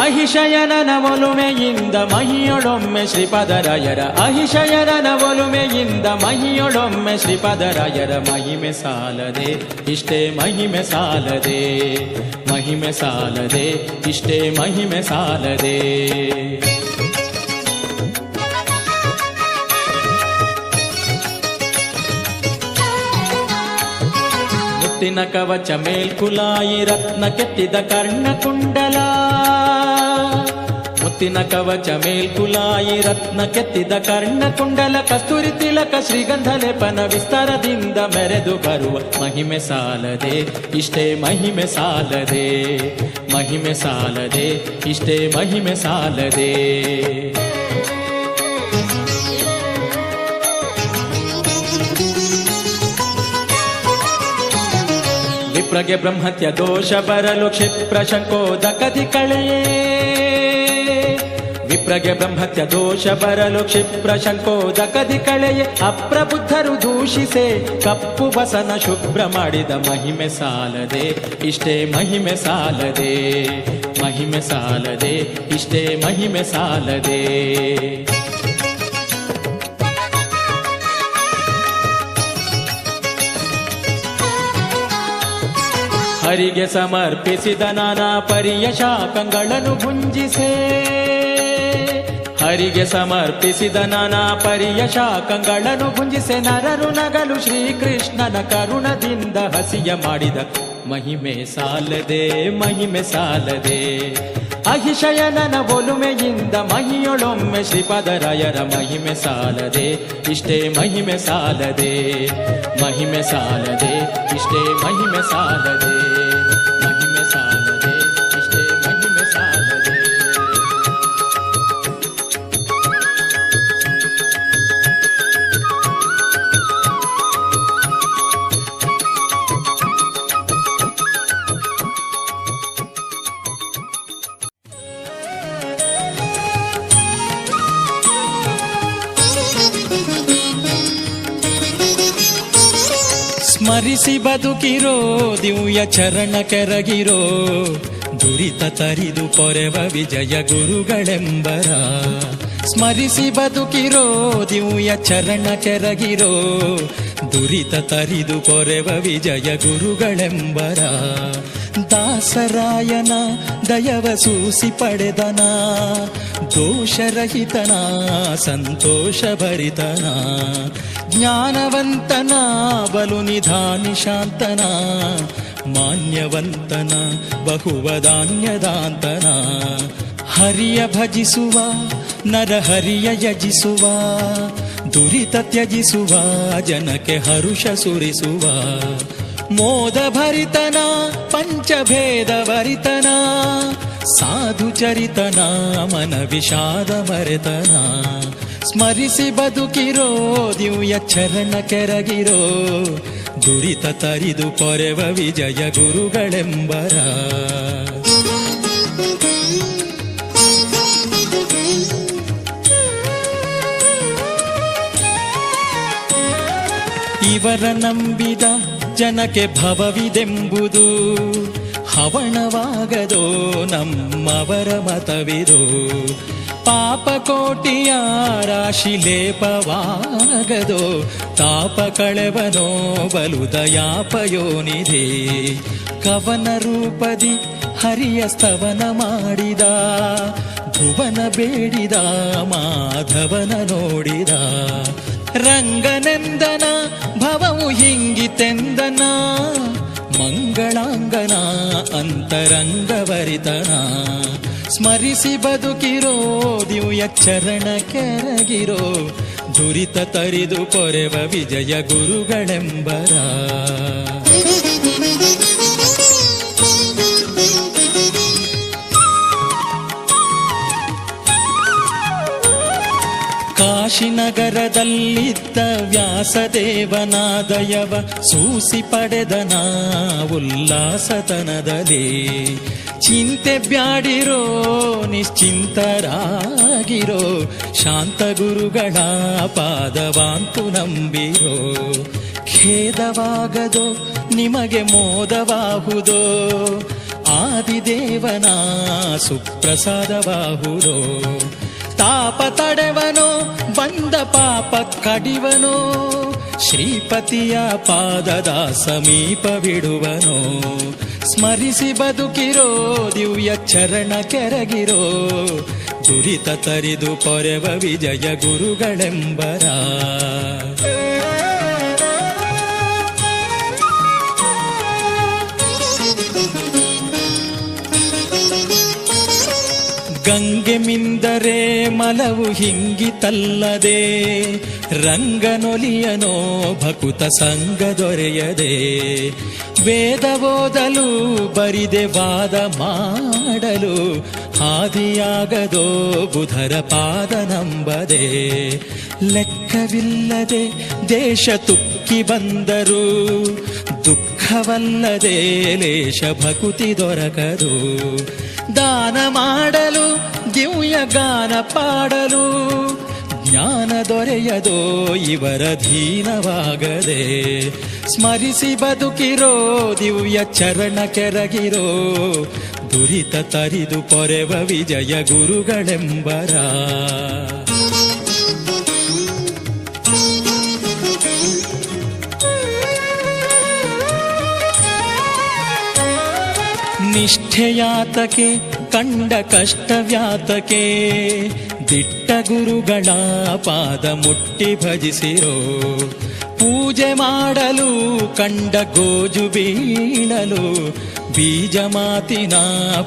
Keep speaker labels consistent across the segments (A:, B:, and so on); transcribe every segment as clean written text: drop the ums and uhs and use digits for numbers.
A: ಅಹಿಶಯನನ ಒಲುಮೆಯಿಂದ ಮಹಿಯೊಳೊಮ್ಮೆ ಶ್ರೀಪಾದರಾಯರ ಅಹಿಶಯನನ ಒಲುಮೆಯಿಂದ ಮಹಿಯೊಳೊಮ್ಮೆ ಶ್ರೀಪಾದರಾಯರ ಮಹಿಮೆ ಸಾಲದೆ ಇಷ್ಟೇ ಮಹಿಮೆ ಸಾಲದೆ ಮಹಿಮೆ ಸಾಲದೆ ಇಷ್ಟೇ ಮಹಿಮೆ ಸಾಲದೆ ಮುತ್ತಿನ ಕವಚ ಮೇಲ್ಕುಲಾಯಿ ರತ್ನ ಕೆತ್ತಿದ ಕರ್ಣಕುಂಡಲ ಮುತ್ತಿನ ಕವಚ ಮೇಲ್ಕುಲಾಯಿ ರತ್ನ ಕೆತ್ತಿದ ಕರ್ಣಕುಂಡಲ ಕಸ್ತೂರಿ ತಿಲಕ ಶ್ರೀಗಂಧ ಲೇಪನ ವಿಸ್ತಾರದಿಂದ ಮೆರೆದು ಬರುವ ಮಹಿಮೆ ಸಾಲದೆ ಇಷ್ಟೇ ಮಹಿಮೆ ಸಾಲದೆ ಮಹಿಮೆ ಸಾಲದೆ ಇಷ್ಟೇ ಮಹಿಮೆ ಸಾಲದೆ ವಿಪ್ರಗೆ ಬ್ರಹ್ಮತ್ಯ ದೋಷ ಬರಲು ಕ್ಷಿಪ್ರ ಶಂಕೋದಕದಿ ಕಳೆಯೇ ವಿಪ್ರಗೆ ಬ್ರಹ್ಮತ್ಯ ದೋಷ ಬರಲು ಕ್ಷಿಪ್ರ ಶಂಕೋದಕದಿ ಕಳೆಯೇ ಅಪ್ರಬುದ್ಧರು ದೂಷಿಸೆ ಕಪ್ಪು ಬಸನ ಶುಭ್ರ ಮಾಡಿದ ಮಹಿಮೆ ಸಾಲದೆ ಇಷ್ಟೇ ಮಹಿಮೆ ಸಾಲದೆ ಮಹಿಮೆ ಸಾಲದೆ ಇಷ್ಟೇ ಮಹಿಮೆ ಸಾಲದೆ ಹರಿಗೆ ಸಮರ್ಪಿಸಿದ ನಾನಾ ಪರಿಯ ಶಾಖಗಳನ್ನು ಭುಂಜಿಸೆ ಹರಿಗೆ ಸಮರ್ಪಿಸಿದ ನಾನಾ ಪರಿಯ ಶಾಖಗಳನ್ನು ಭುಂಜಿಸೆ ನರರು ನಗಲು ಶ್ರೀಕೃಷ್ಣನ ಕರುಣದಿಂದ ಹಸಿಯ ಮಾಡಿದ ಮಹಿಮೆ ಸಾಲದೆ ಮಹಿಮೆ ಸಾಲದೆ ಅಹಿಶಯನನ ಒಲುಮೆಯಿಂದ ಮಹಿಯೊಳೊಮ್ಮೆ ಶ್ರೀಪಾದರಾಯರ ಮಹಿಮೆ ಸಾಲದೆ ಇಷ್ಟೇ ಮಹಿಮೆ ಸಾಲದೆ ಮಹಿಮೆ ಸಾಲದೆ ಇಷ್ಟೇ ಮಹಿಮೆ ಸಾಲದೆ ಮಹಿಮೆ ಸಾಲದೆ ಇಷ್ಟೇ ಮಹಿಮೆ ಸಾಲದೆ ಸ್ಮರಿಸಿ ಬದುಕಿರೋ ದಿವ್ಯ ಚರಣ ಕೆರಗಿರೋ ದುರಿತ ತರಿದು ಪೊರೆವ ವಿಜಯ ಗುರುಗಳೆಂಬರ ಸ್ಮರಿಸಿ ಬದುಕಿರೋ ದಿವ್ಯ ಚರಣ ಕೆರಗಿರೋ ದುರಿತ ತರಿದು ಪೊರೆವ ವಿಜಯ ಗುರುಗಳೆಂಬರ ದಾಸರಾಯನ ದಯವ ಸೂಸಿ ಪಡೆದನ ದೋಷರಹಿತನ ಸಂತೋಷ ಭರಿತನ ಜ್ಞಾನವಂತನ ಬಲು ನಿಧಾನಿ ಶಾಂತನ ಮಾನ್ಯವಂತನ ಬಹುವದಾನ್ಯದಾಂತನ ಹರಿಯ ಭಜಿಸುವ ನರಹರಿಯ ಯಜಿಸುವ ದುರಿತ ತ್ಯಜಿಸುವ ಜನಕ್ಕೆ ಹರುಷ ಸುರಿಸುವ ಮೋದ ಭರಿತನ ಪಂಚಭೇದ ಭರಿತನ ಸಾಧು ಚರಿತನ ಮನ ವಿಷಾದ ಮರೆತನ ಸ್ಮರಿಸಿ ಬದುಕಿರೋ ದಿವ್ಯ ಚರಣ ಕೆರಗಿರೋ ದುರಿತ ತರಿದು ಪೊರೆವ ವಿಜಯ ಗುರುಗಳೆಂಬರ ಇವರ ನಂಬಿದ ಜನಕ್ಕೆ ಭವವಿದೆಂಬುದು ಹವಣವಾಗದೋ ನಮ್ಮವರ ಮತವಿದೋ ಪಾಪಕೋಟಿಯ ರಾಶಿ ಲೇಪವಾಗದೋ ತಾಪ ಕಳೆವನೋ ಬಲು ದಯಾಪಯೋನಿಧಿ ಕವನ ರೂಪದಿ ಹರಿಯ ಸ್ತವನ ಮಾಡಿದ ಭುವನ ಬೇಡಿದ ಮಾಧವನ ನೋಡಿದ ರಂಗನೆಂದನ ಭವವು ಹಿಂಗಿತೆಂದನ ಮಂಗಳಾಂಗನ ಅಂತರಂಗವರಿತನ ಸ್ಮರಿಸಿ ಬದುಕಿರೋ ದಿವ್ಯ ಚರಣ ಕೆರಗಿರೋ ದುರಿತ ತರಿದು ಪೊರೆವ ವಿಜಯ ಗುರುಗಳೆಂಬರ ಕಾಶಿನಗರದಲ್ಲಿದ್ದ ವ್ಯಾಸದೇವನ ದಯವ ಸೂಸಿ ಪಡೆದನ ಉಲ್ಲಾಸತನದಲ್ಲಿ ಚಿಂತೆ ಬ್ಯಾಡಿರೋ ನಿಶ್ಚಿಂತರಾಗಿರೋ ಶಾಂತ ಗುರುಗಳ ಪಾದವಾಂತು ನಂಬಿರೋ ಖೇದವಾಗದೋ ನಿಮಗೆ ಮೋದವಾಹುದೋ ಆದಿದೇವನ ಸುಪ್ರಸಾದ ಬಾಹುರೋ ತಾಪ ತಡೆವನೋ ಬಂದ ಪಾಪ ಕಡಿವನೋ ಶ್ರೀಪತಿಯ ಪಾದದ ಸಮೀಪ ಬಿಡುವನೋ ಸ್ಮರಿಸಿ ಬದುಕಿರೋ ದಿವ್ಯ ಚರಣ ಕೆರಗಿರೋ ದುರಿತ ತರಿದು ಪೊರೆವ ವಿಜಯ ಗುರುಗಳೆಂಬರ ಗಂಗೆ ಮಿಂದರೆ ಮಲವು ಹಿಂಗಿತಲ್ಲದೆ ರಂಗನೊಲಿಯನೋ ಭಕುತ ಸಂಗ ದೊರೆಯದೆ ವೇದ ಓದಲು ಬರಿದೆ ವಾದ ಮಾಡಲು ಹಾದಿಯಾಗದೋ ಬುಧರ ಪಾದ ನಂಬದೆ ಲೆಕ್ಕವಿಲ್ಲದೆ ದೇಶ ತುಕ್ಕಿ ಬಂದರು ದುಃಖವಲ್ಲದೆ ಲೇಷ ಭಕುತಿ ದೊರಕದು ದಾನ ಮಾಡಲು ದಿವ್ಯ ಗಾನ ಪಾಡಲು ಜ್ಞಾನ ದೊರೆಯದೋ ಇವರ ಧೀನವಾಗದೆ ಸ್ಮರಿಸಿ ಬದುಕಿರೋ ದಿವ್ಯ ಚರಣ ಕೆರಗಿರೋ ದುರಿತ ತರಿದು ಪೊರೆವ ವಿಜಯ ಗುರುಗಳೆಂಬರ ನಿಷ್ಠೆಯಾತಕೆ ಕಂಡ ಕಷ್ಟವ್ಯಾತಕೆ ದಿಟ್ಟ ಗುರುಗಳ ಪಾದ ಮುಟ್ಟಿ ಭಜಿಸಿರೋ ಪೂಜೆ ಮಾಡಲು ಕಂಡ ಗೋಜು ಬೀಳಲು ಬೀಜ ಮಾತಿನ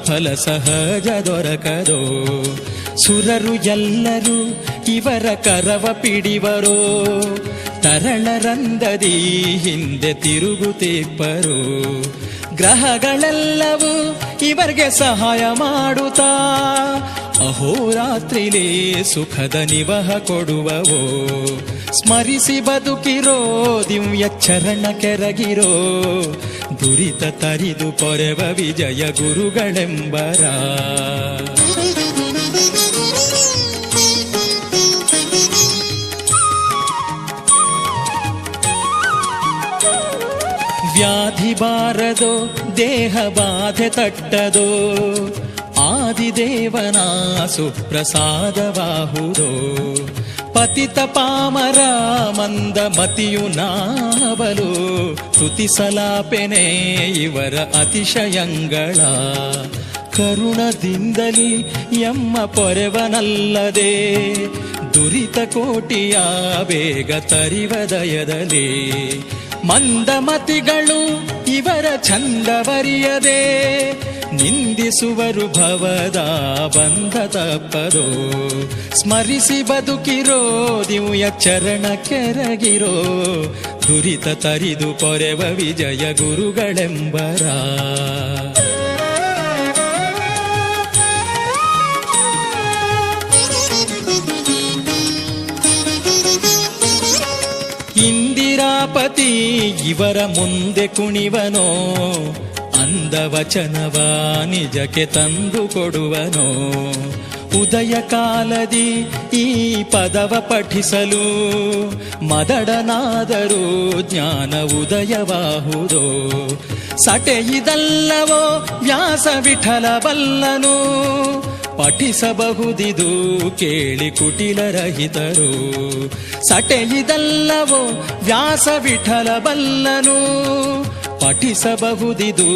A: ಫಲ ಸಹಜ ದೊರಕದೋ ಸುರರು ಎಲ್ಲರೂ ಇವರ ಕರವ ಪಿಡಿವರೋ ತರಳರಂದದಿ ಹಿಂದೆ ತಿರುಗುತ್ತಿಪ್ಪರು ಗ್ರಹಗಳೆಲ್ಲವೂ ಇವರಿಗೆ ಸಹಾಯ ಮಾಡುತ್ತಾ ಅಹೋರಾತ್ರಿಲೇ ಸುಖದ ನಿವಹ ಕೊಡುವವೋ ಸ್ಮರಿಸಿ ಬದುಕಿರೋ ದಿವ್ಯ ಚರಣ ಕೆರಗಿರೋ ದುರಿತ ತರಿದು ಪೊರೆವ ವಿಜಯ ಗುರುಗಳೆಂಬರ ವ್ಯಾಧಿ ಬಾರದೋ ದೇಹ ಬಾಧೆ ತಟ್ಟದೋ ಆದಿದೇವನ ಸುಪ್ರಸಾದವಾಹುದೋ ಪತಿತ ಪಾಮರ ಮಂದ ಮತಿಯು ನಾವಲು ತುತಿಸಲಾಪೆನೆ ಇವರ ಅತಿಶಯಂಗಳ ಕರುಣದಿಂದಲಿ ಎಮ್ಮ ಪೊರೆವನಲ್ಲದೆ ದುರಿತ ಕೋಟಿಯ ಬೇಗ ತರಿವ ದಯದಲ್ಲಿ ಮಂದಮತಿಗಳು ಇವರ ಚಂದವರಿಯದೆ ನಿಂದಿಸುವರು ಭವದ ಬಂಧ ತಪ್ಪದೋ ಸ್ಮರಿಸಿ ಬದುಕಿರೋ ದಿವ್ಯ ಚರಣ ಕೆರಗಿರೋ ದುರಿತ ತರಿದು ಪೊರೆವ ವಿಜಯ ಗುರುಗಳೆಂಬರ ಇಂದಿರಾಪತಿ ಇವರ ಮುಂದೆ ಕುಣಿವನೋ ಅಂದವಚನವ ನಿಜಕ್ಕೆ ತಂದು ಕೊಡುವನೋ ಉದಯ ಕಾಲದಿ ಈ ಪದವ ಪಠಿಸಲು ಮದಡನಾದರೂ ಜ್ಞಾನ ಉದಯವಾಹುದೋ ಸಟೆಯಿದಲ್ಲವೋ ವ್ಯಾಸ ವಿಠಲ ಬಲ್ಲನು ಪಠಿಸಬಹುದಿದು ಕೇಳಿ ಕುಟಿಲರಹಿತರು ಸಟೆಯಿದಲ್ಲವೋ ವ್ಯಾಸ ವಿಠಲ ಬಲ್ಲನು ಪಠಿಸಬಹುದಿದು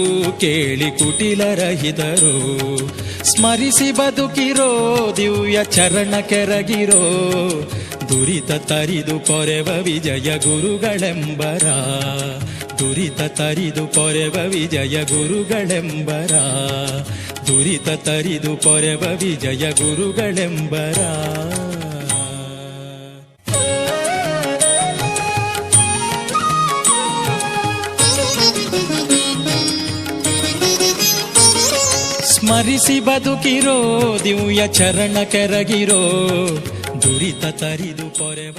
A: ಕೇಳಿ ಕುಟಿಲರಹಿತರು ಸ್ಮರಿಸಿ ಬದುಕಿರೋ ದಿವ್ಯ ಚರಣ ಕೆರಗಿರೋ ದುರಿತ ತರಿದು ಪೊರೆವ ವಿಜಯ ಗುರುಗಳೆಂಬರ ದುರಿತ ತರಿದು ಪೊರೆವ ವಿಜಯ ಗುರುಗಳೆಂಬರ ದುರಿತ ತರಿದು ಪೊರೆವ ವಿಜಯ ಗುರುಗಳೆಂಬರ ಸ್ಮರಿಸಿ ಬದುಕಿರೋ ದಿವ್ಯ ಚರಣ ಕೆರಗಿರೋ ದುರಿತ ತರಿದು ಪೊರೆವ